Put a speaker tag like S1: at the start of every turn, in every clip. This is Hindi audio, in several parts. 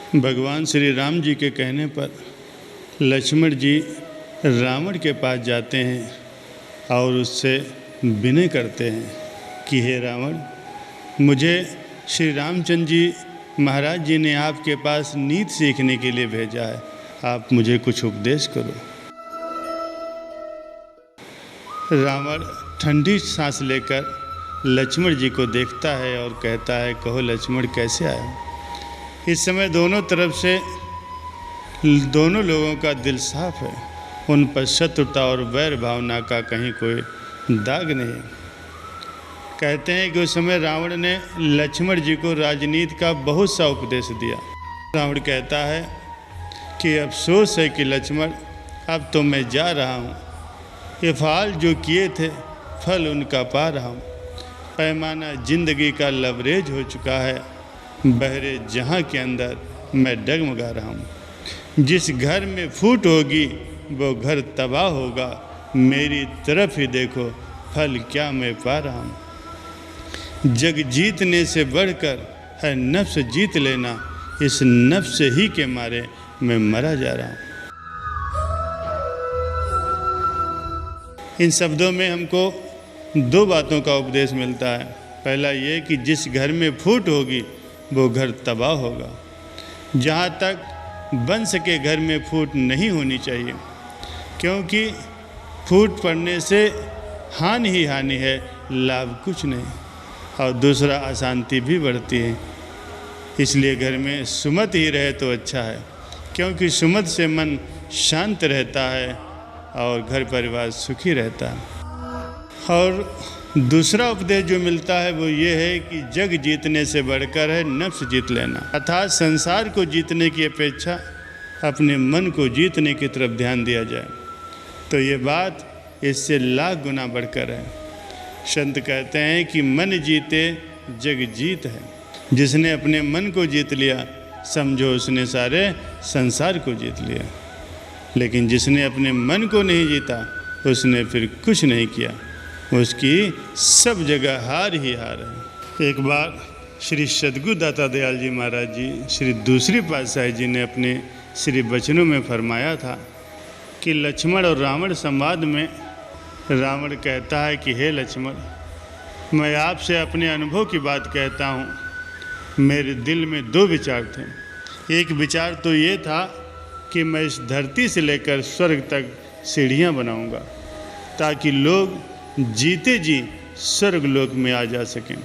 S1: भगवान श्री राम जी के कहने पर लक्ष्मण जी रावण के पास जाते हैं और उससे विनय करते हैं कि हे रावण, मुझे श्री रामचंद्र जी महाराज जी ने आपके पास नीति सीखने के लिए भेजा है, आप मुझे कुछ उपदेश करो। रावण ठंडी सांस लेकर लक्ष्मण जी को देखता है और कहता है, कहो लक्ष्मण कैसे आए। इस समय दोनों तरफ से दोनों लोगों का दिल साफ है, उन पर शत्रुता और वैर भावना का कहीं कोई दाग नहीं। कहते हैं कि उस समय रावण ने लक्ष्मण जी को राजनीति का बहुत सा उपदेश दिया। रावण कहता है कि अफसोस है कि लक्ष्मण, अब तो मैं जा रहा हूँ, ये फाल जो किए थे फल उनका पा रहा हूँ। पैमाना जिंदगी का लबरेज हो चुका है, बहरे जहाँ के अंदर मैं डगमगा रहा हूँ। जिस घर में फूट होगी वो घर तबाह होगा, मेरी तरफ ही देखो फल क्या मैं पा रहा हूँ। जग जीतने से बढ़कर है नफ्स जीत लेना, इस नफ्स ही के मारे मैं मरा जा रहा हूँ। इन शब्दों में हमको दो बातों का उपदेश मिलता है। पहला ये कि जिस घर में फूट होगी वो घर तबाह होगा। जहाँ तक बन सके घर में फूट नहीं होनी चाहिए, क्योंकि फूट पड़ने से हानि ही हानि है, लाभ कुछ नहीं। और दूसरा, अशांति भी बढ़ती है। इसलिए घर में सुमत ही रहे तो अच्छा है, क्योंकि सुमत से मन शांत रहता है और घर परिवार सुखी रहता है। और दूसरा उपदेश जो मिलता है वो ये है कि जग जीतने से बढ़कर है नफ्स जीत लेना, अर्थात संसार को जीतने की अपेक्षा अपने मन को जीतने की तरफ ध्यान दिया जाए तो ये बात इससे लाख गुना बढ़कर है। संत कहते हैं कि मन जीते जग जीत है। जिसने अपने मन को जीत लिया समझो उसने सारे संसार को जीत लिया, लेकिन जिसने अपने मन को नहीं जीता उसने फिर कुछ नहीं किया, उसकी सब जगह हार ही हार है। एक बार श्री सद्गुरु दाता दयाल जी महाराज जी श्री दूसरी पातशाही जी ने अपने श्री वचनों में फरमाया था कि लक्ष्मण और रावण संवाद में रावण कहता है कि हे लक्ष्मण, मैं आपसे अपने अनुभव की बात कहता हूँ। मेरे दिल में दो विचार थे। एक विचार तो ये था कि मैं इस धरती से लेकर स्वर्ग तक सीढ़ियाँ बनाऊँगा ताकि लोग जीते जी स्वर्ग लोक में आ जा सकें।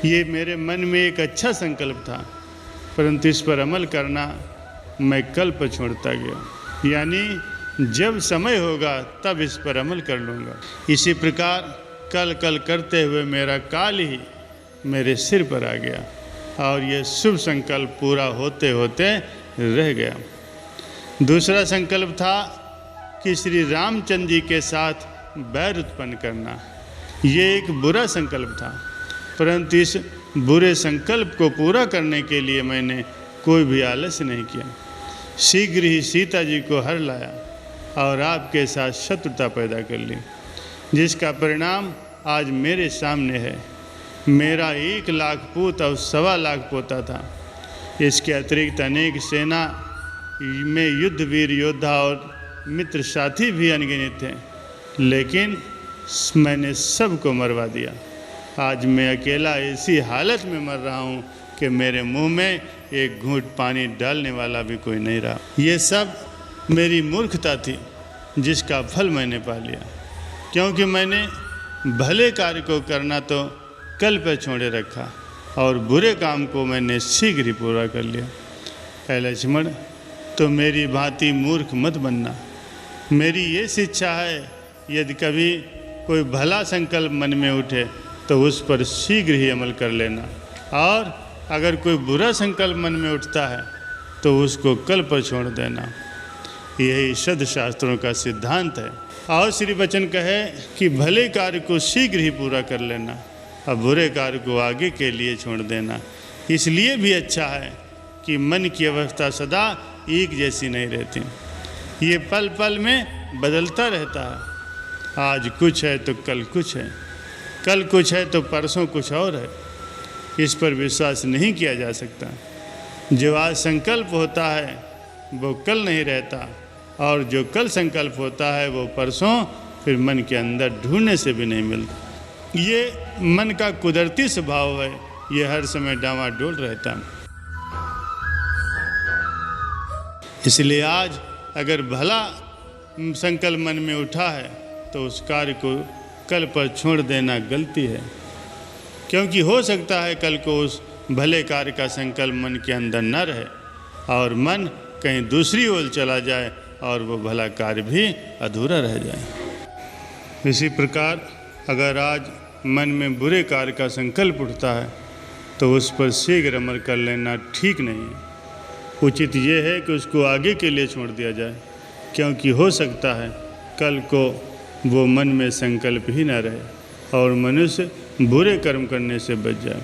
S1: ये मेरे मन में एक अच्छा संकल्प था, परंतु इस पर अमल करना मैं कल पर छोड़ता गया, यानी जब समय होगा तब इस पर अमल कर लूँगा। इसी प्रकार कल कल करते हुए मेरा काल ही मेरे सिर पर आ गया और ये शुभ संकल्प पूरा होते होते रह गया। दूसरा संकल्प था कि श्री रामचंद्र जी के साथ बैर उत्पन्न करना। ये एक बुरा संकल्प था, परंतु इस बुरे संकल्प को पूरा करने के लिए मैंने कोई भी आलस्य नहीं किया। शीघ्र ही सीता जी को हर लाया और आपके साथ शत्रुता पैदा कर ली, जिसका परिणाम आज मेरे सामने है। मेरा 1 लाख पूत और 1.25 लाख पोता था। इसके अतिरिक्त अनेक सेना में युद्धवीर योद्धा और मित्र साथी भी अनगिनत थे, लेकिन मैंने सबको मरवा दिया। आज मैं अकेला ऐसी हालत में मर रहा हूँ कि मेरे मुंह में एक घूंट पानी डालने वाला भी कोई नहीं रहा। ये सब मेरी मूर्खता थी, जिसका फल मैंने पा लिया, क्योंकि मैंने भले कार्य को करना तो कल पर छोड़े रखा और बुरे काम को मैंने शीघ्र ही पूरा कर लिया। ऐ लक्ष्मण, तो मेरी भांति मूर्ख मत बनना। मेरी ये शिक्षा है, यदि कभी कोई भला संकल्प मन में उठे तो उस पर शीघ्र ही अमल कर लेना, और अगर कोई बुरा संकल्प मन में उठता है तो उसको कल पर छोड़ देना। यही सदशास्त्रों का सिद्धांत है। और श्री वचन कहे कि भले कार्य को शीघ्र ही पूरा कर लेना और बुरे कार्य को आगे के लिए छोड़ देना। इसलिए भी अच्छा है कि मन की अवस्था सदा एक जैसी नहीं रहती, ये पल पल में बदलता रहता है। आज कुछ है तो कल कुछ है, कल कुछ है तो परसों कुछ और है। इस पर विश्वास नहीं किया जा सकता। जो आज संकल्प होता है वो कल नहीं रहता, और जो कल संकल्प होता है वो परसों फिर मन के अंदर ढूंढने से भी नहीं मिलता। ये मन का कुदरती स्वभाव है, ये हर समय डामाडोल रहता है। इसलिए आज अगर भला संकल्प मन में उठा है तो उस कार्य को कल पर छोड़ देना गलती है, क्योंकि हो सकता है कल को उस भले कार्य का संकल्प मन के अंदर न रहे और मन कहीं दूसरी ओर चला जाए और वो भला कार्य भी अधूरा रह जाए। इसी प्रकार अगर आज मन में बुरे कार्य का संकल्प उठता है तो उस पर शीघ्र अमल कर लेना ठीक नहीं है। उचित ये है कि उसको आगे के लिए छोड़ दिया जाए, क्योंकि हो सकता है कल को वो मन में संकल्प ही न रहे और मनुष्य बुरे कर्म करने से बच जाए।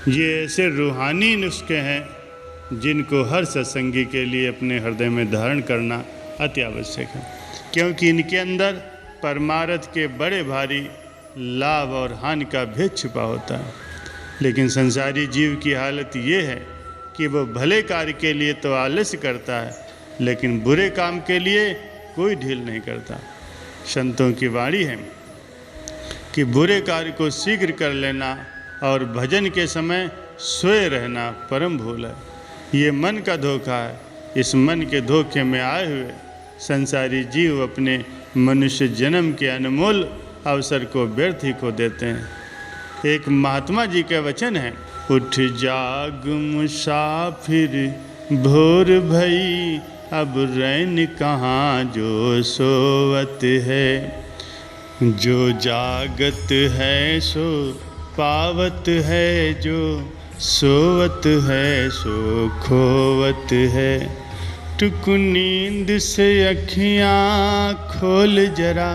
S1: ये ऐसे रूहानी नुस्खे हैं जिनको हर सत्संगी के लिए अपने हृदय में धारण करना अति आवश्यक है, क्योंकि इनके अंदर परमार्थ के बड़े भारी लाभ और हानि का भेद छिपा होता है। लेकिन संसारी जीव की हालत ये है कि वो भले कार्य के लिए तो आलस्य करता है, लेकिन बुरे काम के लिए कोई ढील नहीं करता। संतों की वाणी है कि बुरे कार्य को शीघ्र कर लेना और भजन के समय सोए रहना परम भूल है। ये मन का धोखा है। इस मन के धोखे में आए हुए संसारी जीव अपने मनुष्य जन्म के अनमोल अवसर को व्यर्थ ही खो देते हैं। एक महात्मा जी का वचन है, उठ जाग मुसाफिर भोर भई, अब रैन कहाँ जो सोवत है, जो जागत है सो पावत है, जो सोवत है सो खोवत है। टुक नींद से अखियाँ खोल जरा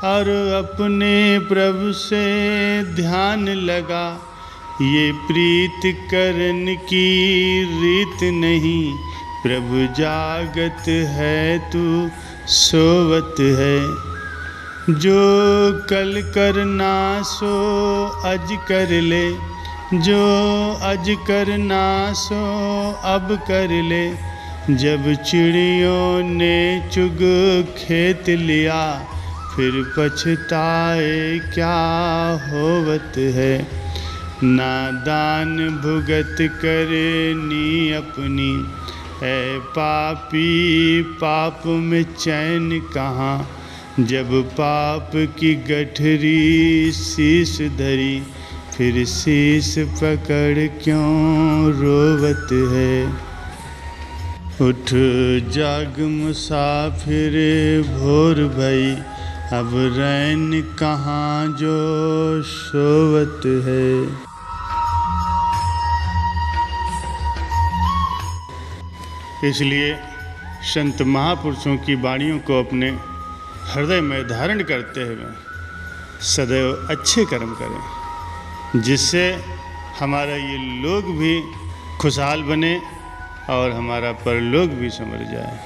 S1: और अपने प्रभु से ध्यान लगा। ये प्रीत करन की रीत नहीं, प्रभु जागत है तू सोवत है। जो कल करना सो अज कर ले, जो अज करना सो अब कर ले। जब चिड़ियों ने चुग खेत लिया, फिर पछताए क्या होवत है। नादान भुगत करनी अपनी, है पापी पाप में चैन कहाँ। जब पाप की गठरी शीश धरी, फिर शीश पकड़ क्यों रोवत है। उठ जाग मुसाफिर भोर भई, अब रैन कहाँ जो सोवत है। इसलिए संत महापुरुषों की वाणियों को अपने हृदय में धारण करते हुए सदैव अच्छे कर्म करें, जिससे हमारा ये लोक भी खुशहाल बने और हमारा परलोक भी संवर जाए।